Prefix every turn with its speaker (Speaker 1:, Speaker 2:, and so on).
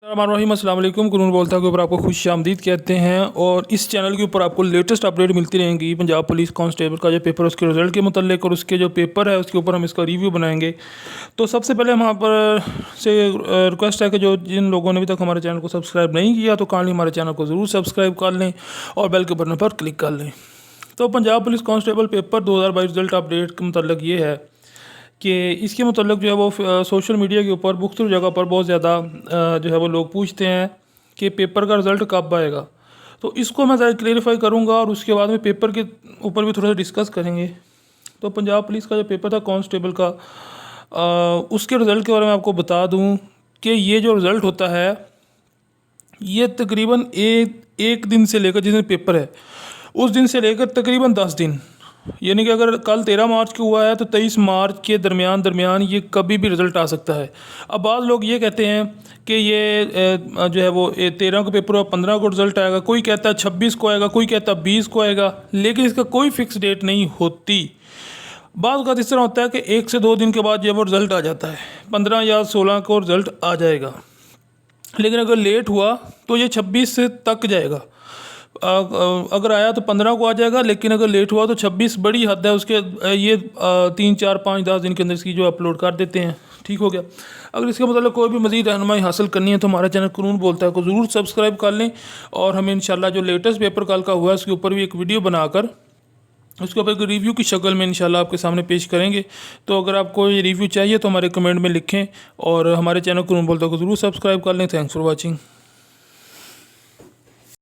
Speaker 1: अस्सलाम वालेकुम। कानून बोलता के ऊपर आपको खुश आमदीद कहते हैं और इस चैनल के ऊपर आपको लेटेस्ट अपडेट मिलती रहेंगी। पंजाब पुलिस कांस्टेबल का जो पेपर उसके रिज़ल्ट के मुतल्लिक और उसके जो पेपर है उसके ऊपर हम इसका रिव्यू बनाएंगे। तो सबसे पहले हम यहाँ पर से रिक्वेस्ट है कि जो जिन लोगों ने अभी तक हमारे चैनल को सब्सक्राइब नहीं किया तो काइंडली हमारे चैनल को ज़रूर सब्सक्राइब कर लें और बेल के बटन पर क्लिक कर लें। तो Punjab police constable paper 2022 result update के मुतल्लिक ये है कि इसके मतलब जो है वो सोशल मीडिया के ऊपर मुख्तलिफ़ जगह पर बहुत ज़्यादा जो है वो लोग पूछते हैं कि पेपर का रिज़ल्ट कब आएगा। तो इसको मैं ज़रा क्लेरिफाई करूँगा और उसके बाद में पेपर के ऊपर भी थोड़ा सा डिस्कस करेंगे। तो पंजाब पुलिस का जो पेपर था कांस्टेबल का उसके रिज़ल्ट के बारे में आपको बता दूँ कि ये जो रिज़ल्ट होता है ये तकरीबन एक दिन से लेकर जिस दिन पेपर है उस दिन से लेकर तकरीबन 10 दिन, यानी कि अगर कल 13 मार्च को हुआ है तो 23 मार्च के दरमियान ये कभी भी रिज़ल्ट आ सकता है। अब बाद लोग ये कहते हैं कि ये जो है वो 13 को पेपर हुआ 15 को रिज़ल्ट आएगा, कोई कहता है 26 को आएगा, कोई कहता है 20 को आएगा, लेकिन इसका कोई फ़िक्स डेट नहीं होती। बाद का इस तरह होता है कि 1 से 2 दिन के बाद जो वो रिज़ल्ट आ जाता है, 15 या 16 को रिज़ल्ट आ जाएगा। लेकिन अगर लेट हुआ तो ये 26 से तक जाएगा। अगर आया तो 15 को आ जाएगा, लेकिन अगर लेट हुआ तो 26 बड़ी हद है उसके। ये 3 4 5 10 दिन के अंदर इसकी जो अपलोड कर देते हैं। ठीक हो गया। अगर इसके मतलब कोई भी मज़ीद रहनुमाई हासिल करनी है तो हमारा चैनल कानून बोलता है को ज़रूर सब्सक्राइब कर लें और हमें इंशाल्लाह जो लेटेस्ट पेपर कल का हुआ है उसके ऊपर भी एक वीडियो बनाकर उसके ऊपर एक रिव्यू की शक्ल में इंशाल्लाह आपके सामने पेश करेंगे। तो अगर आपको ये रिव्यू चाहिए तो हमारे कमेंट में लिखें और हमारे चैनल कानून बोलता को ज़रूर सब्सक्राइब कर लें। Thanks for watching.